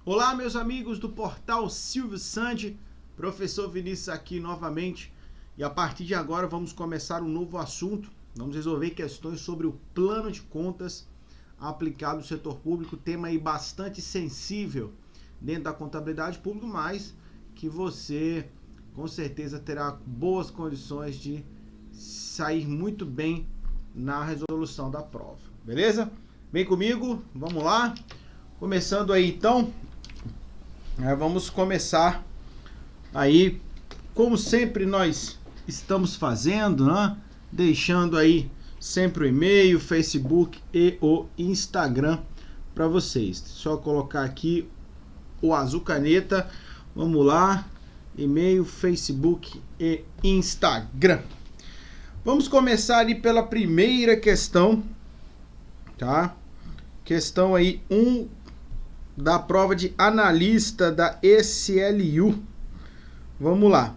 Olá, meus amigos do portal Silvio Sandi, professor Vinícius aqui novamente. E a partir de agora vamos começar um novo assunto. Vamos resolver questões sobre o plano de contas aplicado no setor público, tema aí bastante sensível dentro da contabilidade pública, mas que você com certeza terá boas condições de sair muito bem na resolução da prova. Beleza? Vem comigo, vamos lá. Começando aí então, vamos começar aí, como sempre nós estamos fazendo, né? Deixando aí sempre o e-mail, Facebook e o Instagram para vocês. Só colocar aqui o azul caneta. Vamos lá, e-mail, Facebook e Instagram. Vamos começar aí pela primeira questão, tá? Questão aí 1 da prova de analista da SLU. Vamos lá.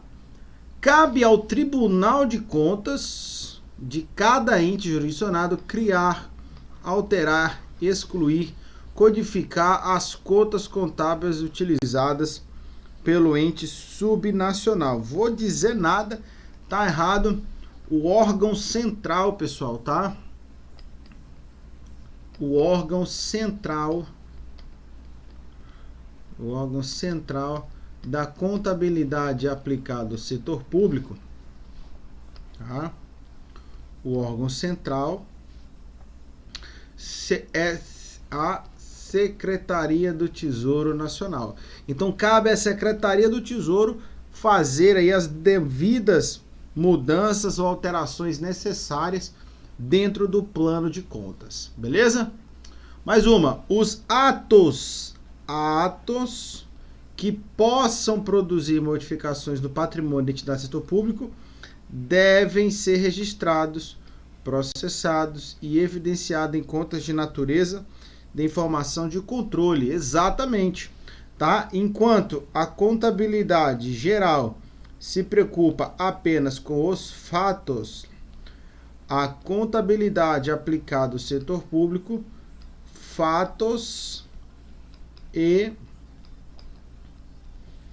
Cabe ao Tribunal de Contas de cada ente jurisdicionado criar, alterar, excluir, codificar as cotas contábeis utilizadas pelo ente subnacional. Vou dizer nada, tá errado. O órgão central, pessoal, tá? O órgão central da contabilidade aplicada ao setor público, tá? O órgão central é a Secretaria do Tesouro Nacional. Então cabe à Secretaria do Tesouro fazer aí as devidas mudanças ou alterações necessárias dentro do plano de contas, beleza? Mais uma, os atos que possam produzir modificações no patrimônio da entidade do setor público devem ser registrados, processados e evidenciados em contas de natureza de informação de controle. Exatamente, tá? Enquanto a contabilidade geral se preocupa apenas com os fatos, a contabilidade aplicada ao setor público, fatos e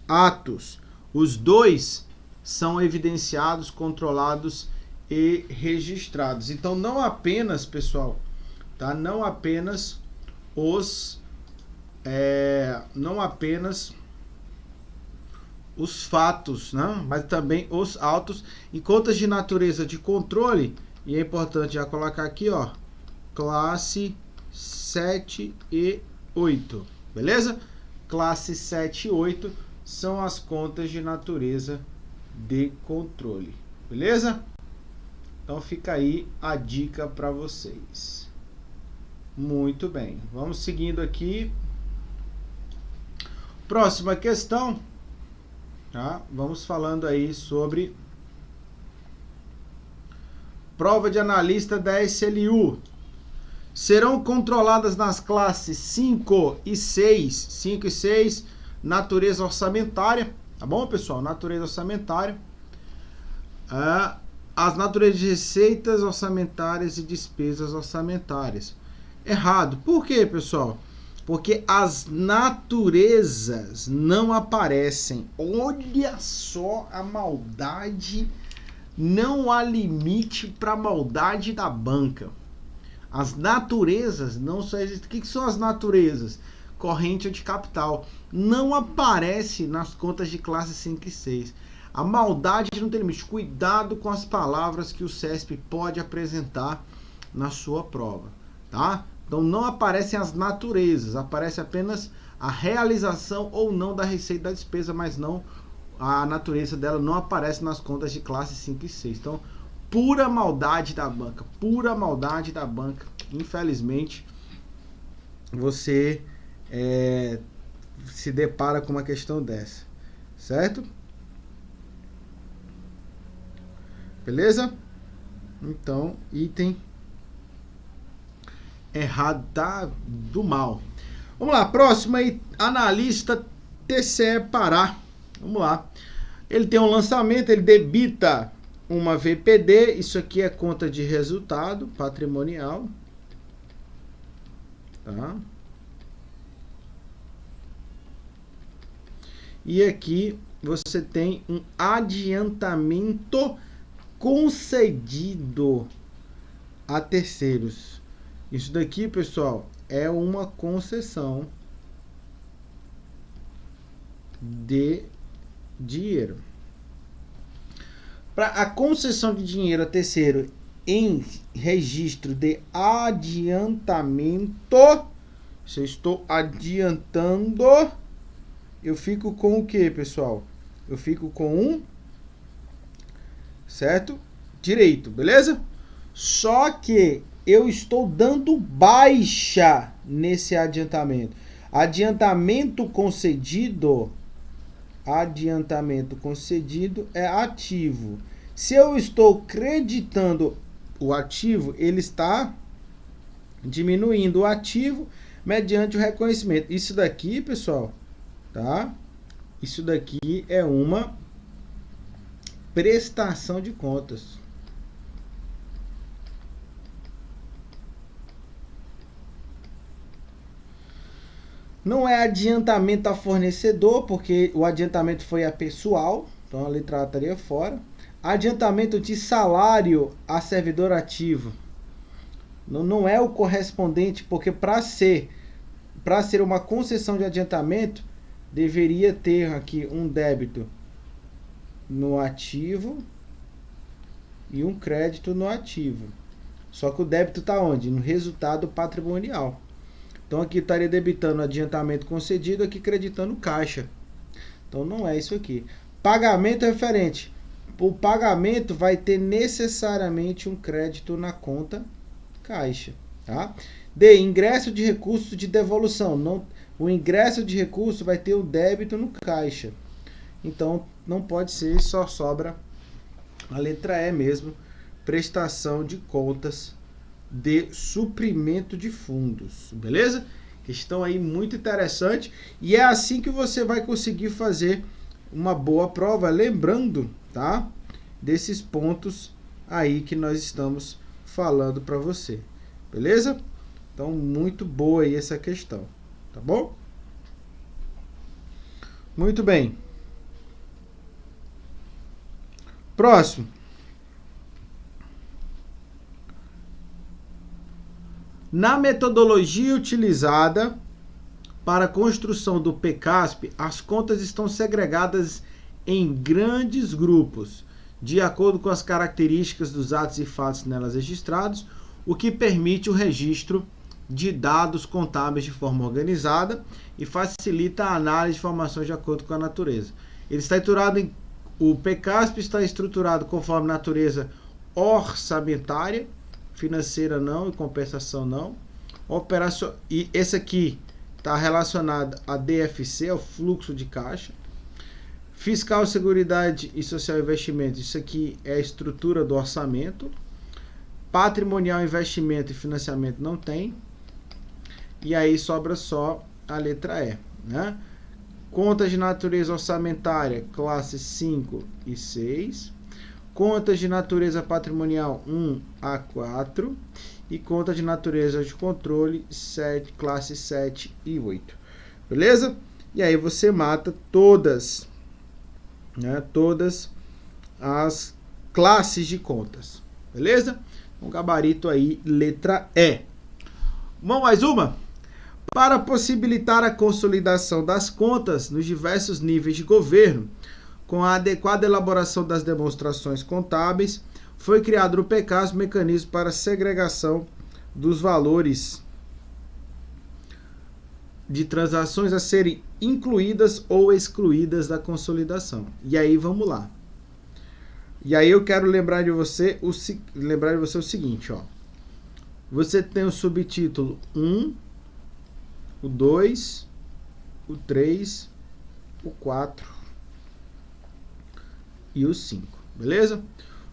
atos. Os dois são evidenciados, controlados e registrados. Então, não apenas, pessoal, tá? Não apenas os fatos, né? Mas também os autos e contas de natureza de controle. E é importante já colocar aqui, ó, classe 7 e 8, beleza? Classe 7 e 8 são as contas de natureza de controle, beleza? Então fica aí a dica para vocês. Muito bem, vamos seguindo aqui. Próxima questão, tá? Vamos falando aí sobre prova de analista da SLU. Serão controladas nas classes 5 e 6, natureza orçamentária, tá bom, pessoal? Natureza orçamentária. As naturezas de receitas orçamentárias e despesas orçamentárias. Errado. Por quê, pessoal? Porque as naturezas não aparecem. Olha só a maldade. Não há limite para a maldade da banca. As naturezas não só existem. O que são as naturezas? Corrente ou de capital. Não aparece nas contas de classe 5 e 6. A maldade não tem limite. Cuidado com as palavras que o CESP pode apresentar na sua prova, tá? Então não aparecem as naturezas, aparece apenas a realização ou não da receita da despesa, mas não a natureza dela não aparece nas contas de classe 5 e 6. Então, pura maldade da banca, pura maldade da banca. Infelizmente, você se depara com uma questão dessa, certo? Beleza? Então, item errado tá do mal. Vamos lá, próximo aí, analista TCE Pará. Vamos lá. Ele tem um lançamento, ele debita uma VPD, isso aqui é conta de resultado patrimonial. Tá? e aqui você tem um adiantamento concedido a terceiros. Isso daqui, pessoal, é uma concessão de dinheiro. Para a concessão de dinheiro a terceiro em registro de adiantamento, se eu estou adiantando, eu fico com o que, pessoal? Eu fico com um, certo? Direito, beleza? Só que eu estou dando baixa nesse adiantamento. Adiantamento concedido é ativo. Se eu estou creditando o ativo, ele está diminuindo o ativo mediante o reconhecimento. Isso daqui, pessoal, tá? Isso daqui é uma prestação de contas. Não é adiantamento a fornecedor, porque o adiantamento foi a pessoal, então a letra A estaria fora. Adiantamento de salário a servidor ativo. Não é o correspondente, porque para ser uma concessão de adiantamento, deveria ter aqui um débito no ativo e um crédito no ativo. Só que o débito está onde? No resultado patrimonial. Então aqui estaria debitando adiantamento concedido, aqui creditando caixa. Então não é isso aqui. Pagamento referente. O pagamento vai ter necessariamente um crédito na conta caixa. Tá? D. Ingresso de recurso de devolução. O ingresso de recurso vai ter o débito no caixa. Então não pode ser, só sobra a letra E mesmo. Prestação de contas de suprimento de fundos, beleza? Questão aí muito interessante, e é assim que você vai conseguir fazer uma boa prova, lembrando, tá? Desses pontos aí que nós estamos falando para você, beleza? Então, muito boa aí essa questão, tá bom? Muito bem. Próximo. Na metodologia utilizada para a construção do PCASP, as contas estão segregadas em grandes grupos, de acordo com as características dos atos e fatos nelas registrados, o que permite o registro de dados contábeis de forma organizada e facilita a análise de informações de acordo com a natureza. O PCASP está estruturado conforme natureza orçamentária, financeira não e compensação não. E esse aqui está relacionado a DFC, ao fluxo de caixa. Fiscal, Seguridade e Social Investimentos, isso aqui é a estrutura do orçamento. Patrimonial, Investimento e Financiamento não tem. E aí sobra só a letra E, né? Contas de natureza orçamentária, classe 5 e 6. Contas de natureza patrimonial 1 a 4 e contas de natureza de controle 7, classe 7 e 8. Beleza? E aí você mata todas, né, todas as classes de contas. Beleza? Um gabarito aí, letra E. Vamos mais uma? Para possibilitar a consolidação das contas nos diversos níveis de governo, com a adequada elaboração das demonstrações contábeis, foi criado no PCASP um mecanismo para segregação dos valores de transações a serem incluídas ou excluídas da consolidação. E aí vamos lá. E aí eu quero lembrar de você o seguinte, ó. Você tem o subtítulo 1, o 2, o 3, o 4 e o 5, beleza?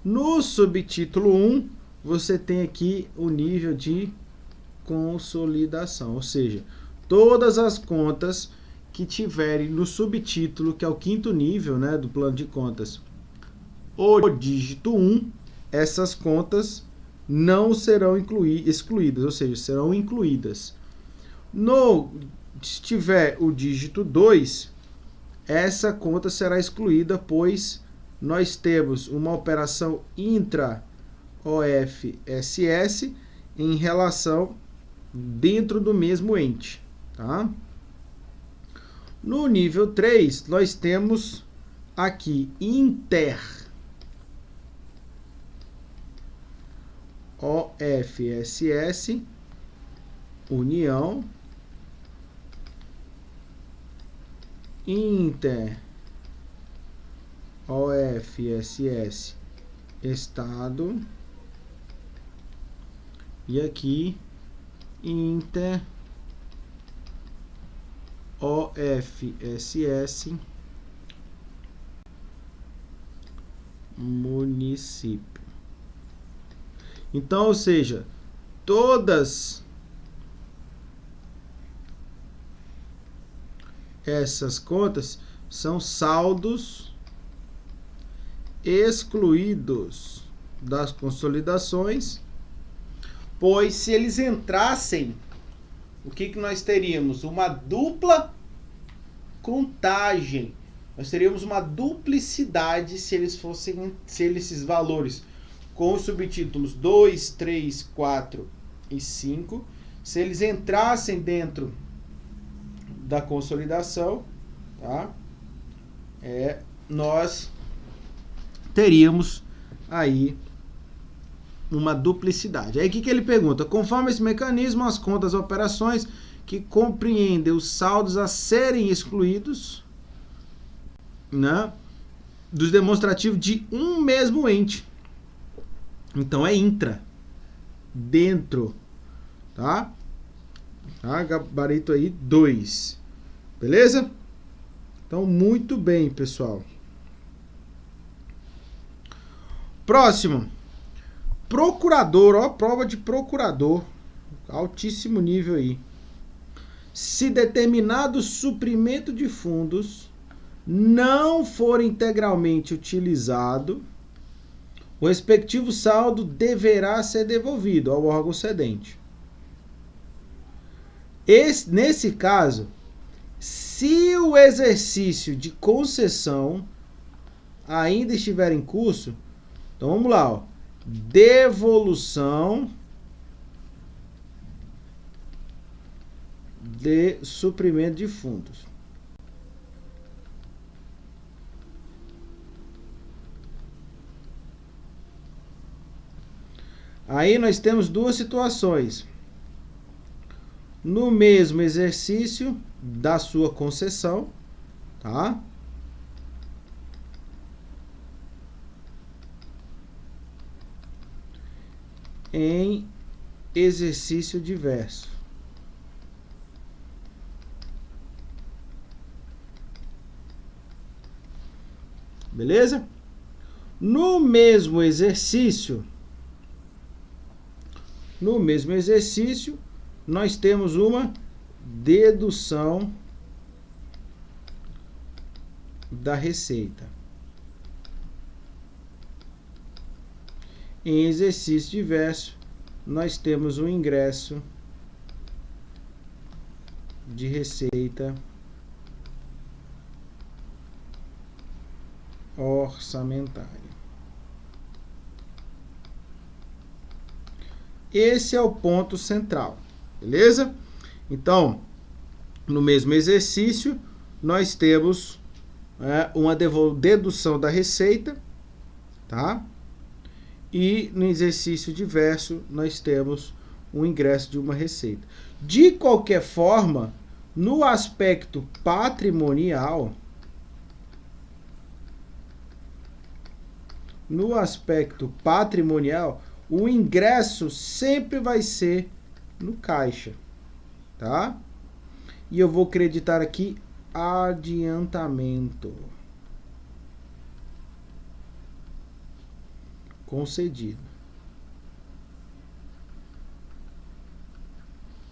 No subtítulo 1, você tem aqui o nível de consolidação, ou seja, todas as contas que tiverem no subtítulo, que é o quinto nível, né, do plano de contas, o dígito 1, essas contas não serão excluídas, ou seja, serão incluídas. Se tiver o dígito 2, essa conta será excluída, pois nós temos uma operação intra-OFSS em relação dentro do mesmo ente, tá? No nível 3, nós temos aqui inter-OFSS, união, inter-OFSS, estado, e aqui inter-OFSS, município. Então, ou seja, todas essas contas são saldos excluídos das consolidações, pois se eles entrassem, o que nós teríamos? Uma dupla contagem. Nós teríamos uma duplicidade se esses valores com os subtítulos 2, 3, 4 e 5, se eles entrassem dentro da consolidação, tá? Nós teríamos aí uma duplicidade. Aí o que ele pergunta? Conforme esse mecanismo, as contas operações que compreendem os saldos a serem excluídos, né, dos demonstrativos de um mesmo ente. Então é intra, dentro, tá? Gabarito aí 2. Beleza? Então, muito bem, pessoal. Próximo. Procurador, ó, prova de procurador. Altíssimo nível aí. Se determinado suprimento de fundos não for integralmente utilizado, o respectivo saldo deverá ser devolvido ao órgão cedente. Nesse caso, se o exercício de concessão ainda estiver em curso, então vamos lá, ó, devolução de suprimento de fundos. Aí nós temos duas situações. No mesmo exercício da sua concessão, tá? Em exercício diverso. Beleza? No mesmo exercício, nós temos uma dedução da receita. Em exercício diverso, nós temos um ingresso de receita orçamentária. Esse é o ponto central, beleza? Então, no mesmo exercício, nós temos uma dedução da receita, tá? E no exercício diverso, nós temos o ingresso de uma receita. De qualquer forma, no aspecto patrimonial, o ingresso sempre vai ser no caixa, tá? E eu vou acreditar aqui adiantamento concedido.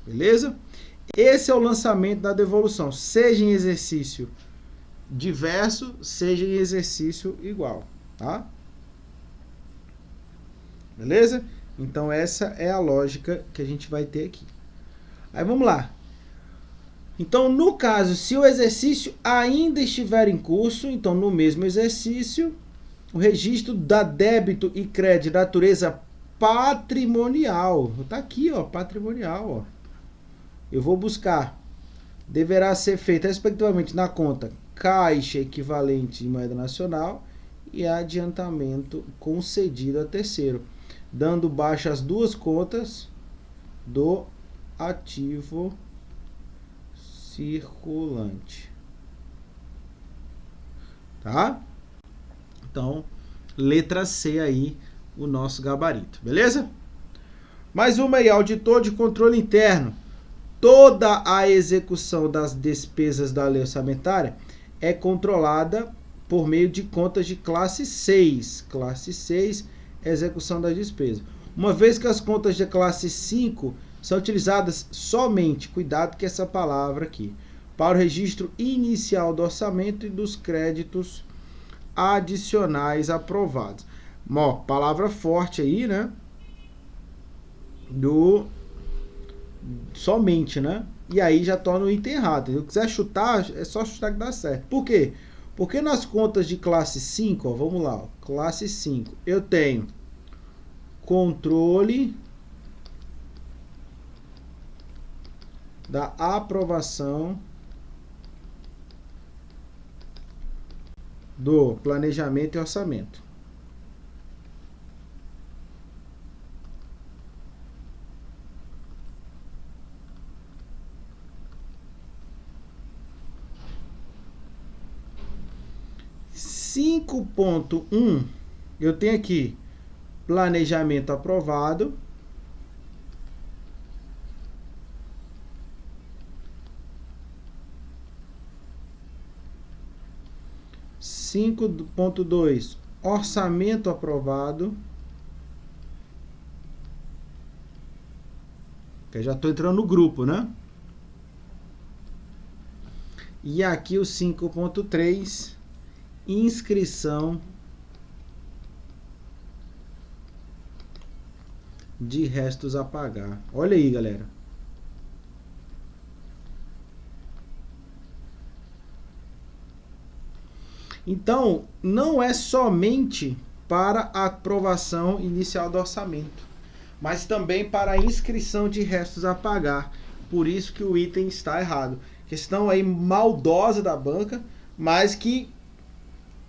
Beleza? Esse é o lançamento da devolução, seja em exercício diverso, seja em exercício igual, tá? Beleza? Então essa é a lógica que a gente vai ter aqui. Aí vamos lá. Então, no caso, se o exercício ainda estiver em curso, então no mesmo exercício, o registro da débito e crédito de natureza patrimonial. Está aqui, ó, patrimonial, ó. Eu vou buscar. Deverá ser feito, respectivamente, na conta caixa equivalente de moeda nacional e adiantamento concedido a terceiro, dando baixa as duas contas do ativo circulante. Tá? Então, letra C aí, o nosso gabarito, beleza? Mais uma aí, auditor de controle interno. Toda a execução das despesas da lei orçamentária é controlada por meio de contas de classe 6. Classe 6, execução das despesas. Uma vez que as contas de classe 5 são utilizadas somente, cuidado com essa palavra aqui, para o registro inicial do orçamento e dos créditos adicionais aprovados. Ó, palavra forte aí, né? Do somente, né? E aí já torna o item errado. Se eu quiser chutar, é só chutar que dá certo. Por quê? Porque nas contas de classe 5, ó, vamos lá, ó, classe 5, eu tenho controle da aprovação do planejamento e orçamento. Cinco ponto um, eu tenho aqui planejamento aprovado. 5.2, orçamento aprovado. Eu já estou entrando no grupo, né? E aqui o 5.3, inscrição de restos a pagar. Olha aí, galera. Então, não é somente para a aprovação inicial do orçamento, mas também para a inscrição de restos a pagar. Por isso que o item está errado. Questão aí maldosa da banca, mas que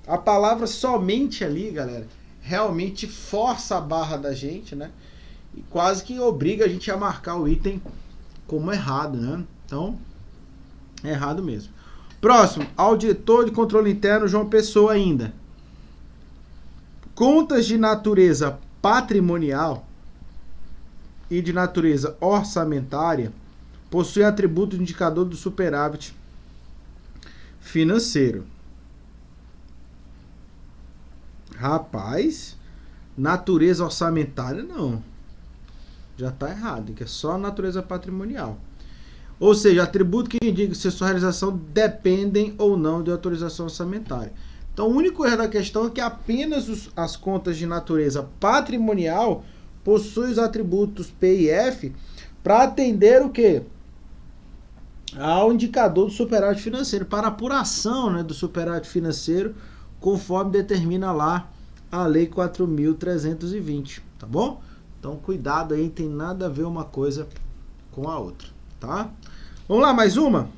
a palavra somente ali, galera, realmente força a barra da gente, né? E quase que obriga a gente a marcar o item como errado, né? Então, é errado mesmo. Próximo, auditor de controle interno João Pessoa ainda. Contas de natureza patrimonial e de natureza orçamentária possuem atributo de indicador do superávit financeiro. Rapaz, natureza orçamentária não. Já está errado, que é só a natureza patrimonial. Ou seja, atributo que indica se sua realização dependem ou não de autorização orçamentária. Então, o único erro da questão é que apenas as contas de natureza patrimonial possuem os atributos P e F para atender o quê? Ao indicador do superávit financeiro, para apuração, né, do superávit financeiro, conforme determina lá a Lei 4.320, tá bom? Então, cuidado aí, tem nada a ver uma coisa com a outra, tá? Vamos lá, mais uma?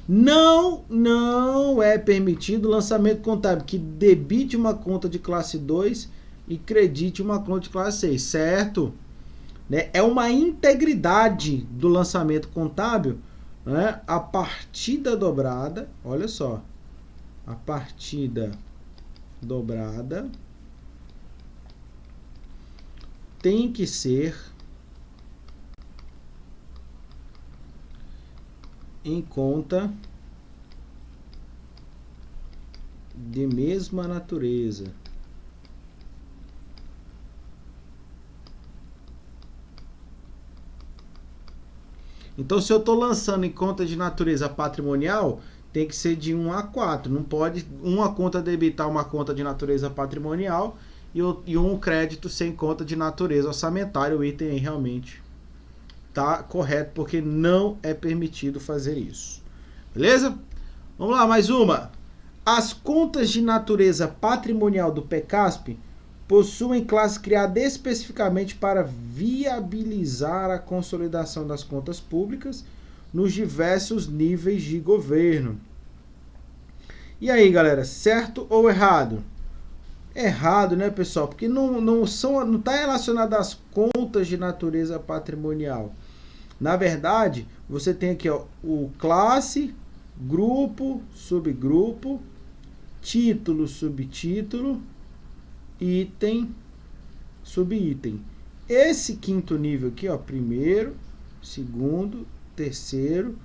Não é permitido o lançamento contábil que debite uma conta de classe 2 e credite uma conta de classe 6, certo? Né? É uma integridade do lançamento contábil, né? A partida dobrada, olha só, a partida dobrada tem que ser em conta de mesma natureza. Então, se eu estou lançando em conta de natureza patrimonial, tem que ser de 1 a 4. Não pode uma conta debitar uma conta de natureza patrimonial e um crédito sem conta de natureza orçamentária. O item aí realmente tá correto, porque não é permitido fazer isso. Beleza? Vamos lá, mais uma. As contas de natureza patrimonial do PECASP possuem classe criada especificamente para viabilizar a consolidação das contas públicas nos diversos níveis de governo. E aí, galera, certo ou errado? Errado, né, pessoal? Porque não está relacionado às contas de natureza patrimonial. Na verdade, você tem aqui, ó, o classe, grupo, subgrupo, título, subtítulo, item, subitem. Esse quinto nível aqui, ó, primeiro, segundo, terceiro,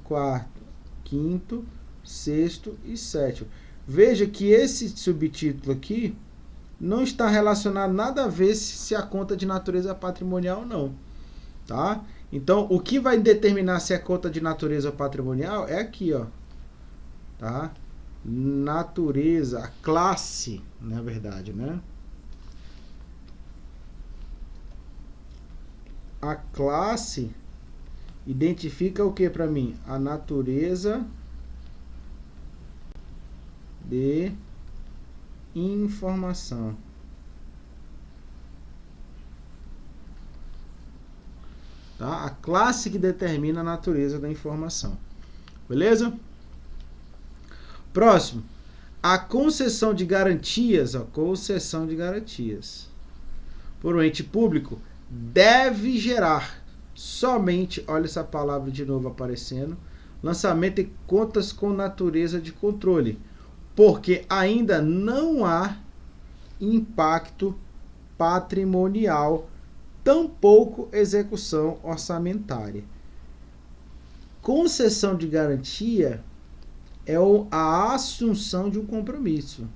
quarto, quinto, sexto e sétimo. Veja que esse subtítulo aqui não está relacionado nada a ver se a conta de natureza patrimonial ou não, tá? Então, o que vai determinar se é conta de natureza patrimonial é aqui, ó, tá? Natureza, a classe, na verdade, né? A classe identifica o que para mim? A natureza de informação. Tá? A classe que determina a natureza da informação. Beleza? Próximo. A concessão de garantias, ó, concessão de garantias por um ente público deve gerar somente, olha essa palavra de novo aparecendo, lançamento de contas com natureza de controle, porque ainda não há impacto patrimonial, tampouco execução orçamentária. Concessão de garantia é a assunção de um compromisso.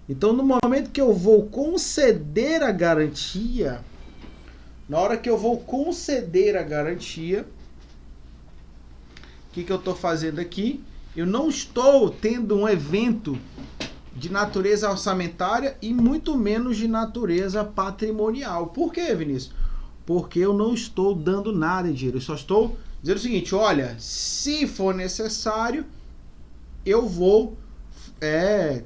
Então, no momento que eu vou conceder a garantia, na hora que eu vou conceder a garantia, o que eu estou fazendo aqui? Eu não estou tendo um evento de natureza orçamentária e muito menos de natureza patrimonial. Por quê, Vinícius? Porque eu não estou dando nada de dinheiro. Eu só estou dizendo o seguinte, olha, se for necessário, eu vou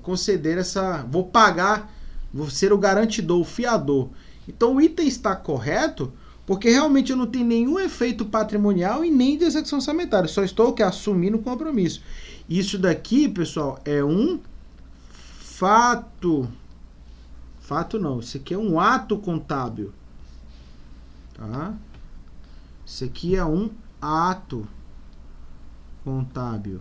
conceder essa... Vou pagar, vou ser o garantidor, o fiador. Então o item está correto porque realmente eu não tenho nenhum efeito patrimonial e nem de execução orçamentária. Só estou assumindo o compromisso. Isso daqui, pessoal, é um fato. Fato não, isso aqui é um ato contábil. Tá? Isso aqui é um ato contábil.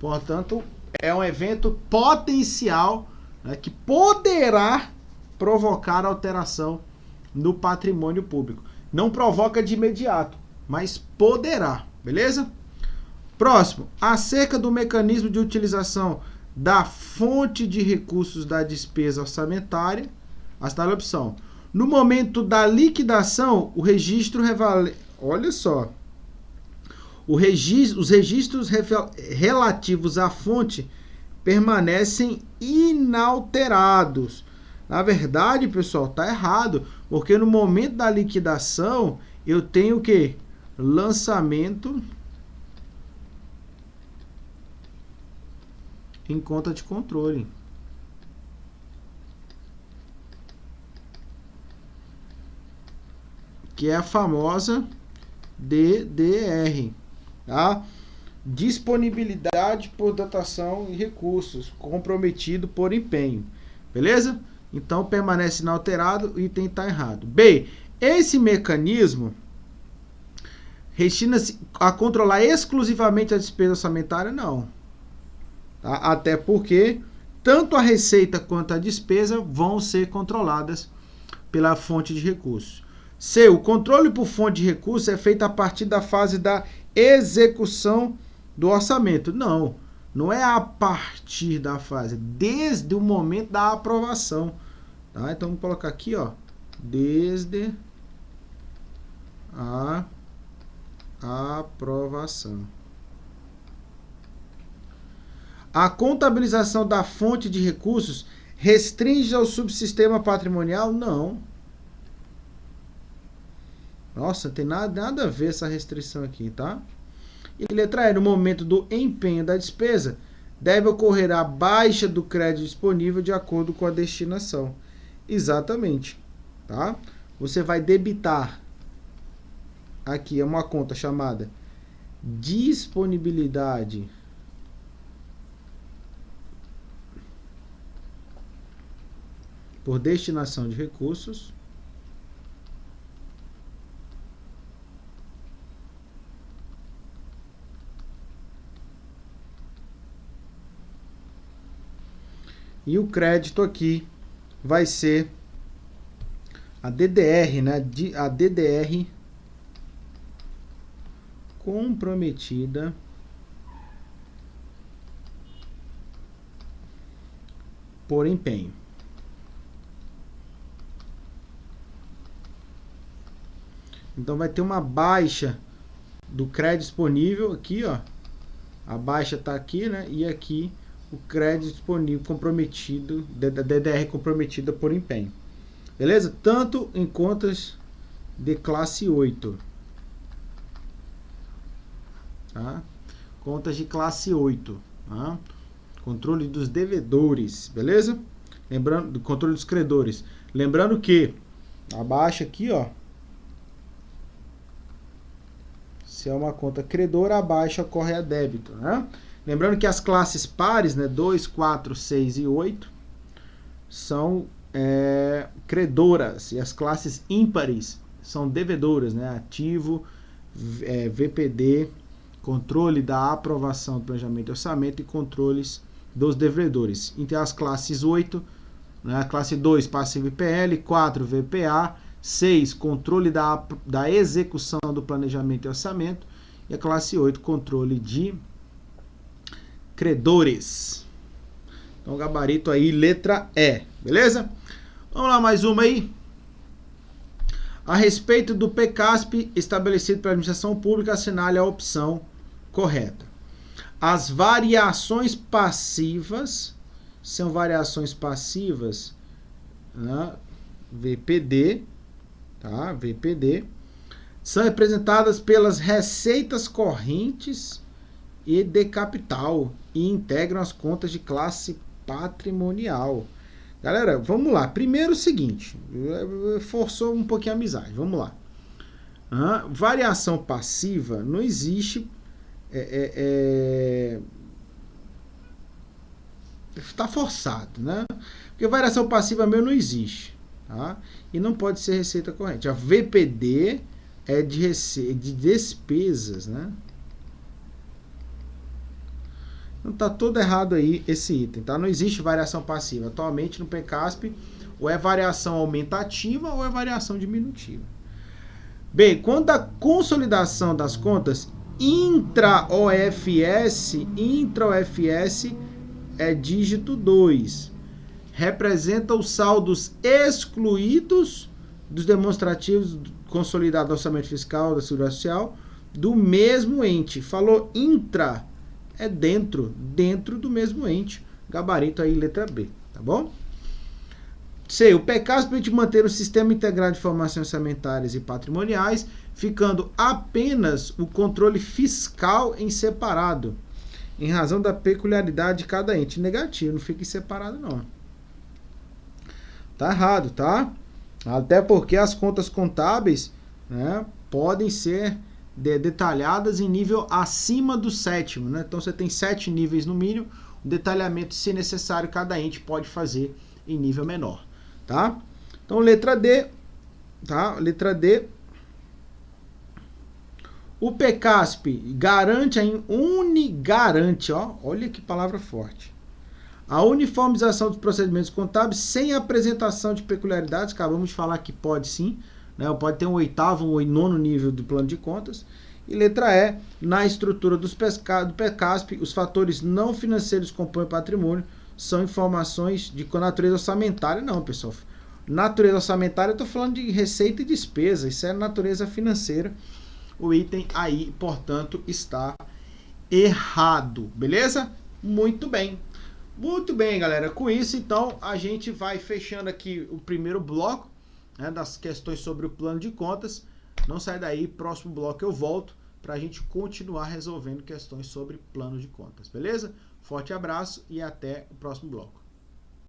Portanto, é um evento potencial, né, que poderá provocar alteração no patrimônio público. Não provoca de imediato, mas poderá, beleza? Próximo, acerca do mecanismo de utilização da fonte de recursos da despesa orçamentária, a tal opção. No momento da liquidação, o registro olha só, os registros relativos à fonte permanecem inalterados. Na verdade, pessoal, tá errado, porque no momento da liquidação eu tenho o quê? Lançamento em conta de controle. Que é a famosa DDR, tá? Disponibilidade por dotação e recursos, comprometido por empenho. Beleza? Então permanece inalterado, o item está errado. B. Esse mecanismo destina-se a controlar exclusivamente a despesa orçamentária? Não. Tá? Até porque tanto a receita quanto a despesa vão ser controladas pela fonte de recursos. C. O controle por fonte de recursos é feito a partir da fase da execução do orçamento. Não, não é a partir da fase, desde o momento da aprovação. Tá? Então vamos colocar aqui, ó, desde a aprovação. A contabilização da fonte de recursos restringe ao subsistema patrimonial? Não. Nossa, não tem nada a ver essa restrição aqui, tá? E letra E, no momento do empenho da despesa, deve ocorrer a baixa do crédito disponível de acordo com a destinação. Exatamente, tá? Você vai debitar, aqui é uma conta chamada disponibilidade por destinação de recursos. E o crédito aqui vai ser a DDR, né? A DDR comprometida por empenho. Então vai ter uma baixa do crédito disponível aqui, ó. A baixa está aqui, né? E aqui o crédito disponível comprometido, da DDR comprometida por empenho. Beleza? Tanto em contas de classe 8. Tá? Contas de classe 8. Tá? Controle dos devedores. Beleza? Lembrando, do controle dos credores. Lembrando que abaixo aqui, ó. Se é uma conta credora, abaixo ocorre a débito, né? Lembrando que as classes pares, né, 2, 4, 6 e 8, são credoras. E as classes ímpares são devedoras, né? Ativo, VPD, controle da aprovação do planejamento e orçamento e controles dos devedores. Então as classes 8, né, a classe 2, passivo e PL, 4, VPA, 6, controle da execução do planejamento e orçamento, e a classe 8, controle de credores. Então, gabarito aí, letra E, beleza? Vamos lá, mais uma aí. A respeito do PECASP estabelecido pela administração pública, assinale a opção correta. As variações passivas, são variações passivas, né? VPD, tá? VPD, são representadas pelas receitas correntes e de capital e integram as contas de classe patrimonial. Galera, vamos lá. Primeiro o seguinte, forçou um pouquinho a amizade, vamos lá. Variação passiva não existe, está forçado, né? Porque variação passiva mesmo não existe, tá? E não pode ser receita corrente. A VPD é de despesas, né? Não está todo errado aí esse item, tá? Não existe variação passiva. Atualmente no PECASP, ou é variação aumentativa ou é variação diminutiva. Bem, quando a consolidação das contas intra-OFS é dígito 2. Representa os saldos excluídos dos demonstrativos consolidados do orçamento fiscal da Seguridade Social do mesmo ente. Falou intra, é dentro do mesmo ente. Gabarito aí, letra B, tá bom? C. O PECASP permite manter o Sistema Integrado de Informações Orçamentárias e Patrimoniais, ficando apenas o controle fiscal em separado, em razão da peculiaridade de cada ente. Negativo, não fica em separado não. Tá errado, tá? Até porque as contas contábeis, né, podem ser detalhadas em nível acima do 7º, né? Então você tem 7 níveis no mínimo, o detalhamento, se necessário, cada ente pode fazer em nível menor, tá? Então letra D, tá? Letra D. O PECASP garante garante, ó, olha que palavra forte. A uniformização dos procedimentos contábeis sem apresentação de peculiaridades. Acabamos de falar que pode sim, né? Pode ter um 8º ou 9º nível do plano de contas. E letra E, na estrutura do PECASP, os fatores não financeiros que compõem o patrimônio são informações de natureza orçamentária. Não, pessoal. Natureza orçamentária, eu estou falando de receita e despesa. Isso é natureza financeira. O item aí, portanto, está errado. Beleza? Muito bem. Muito bem, galera. Com isso, então, a gente vai fechando aqui o primeiro bloco, né, das questões sobre o plano de contas. Não sai daí, próximo bloco eu volto para a gente continuar resolvendo questões sobre plano de contas, beleza? Forte abraço e até o próximo bloco.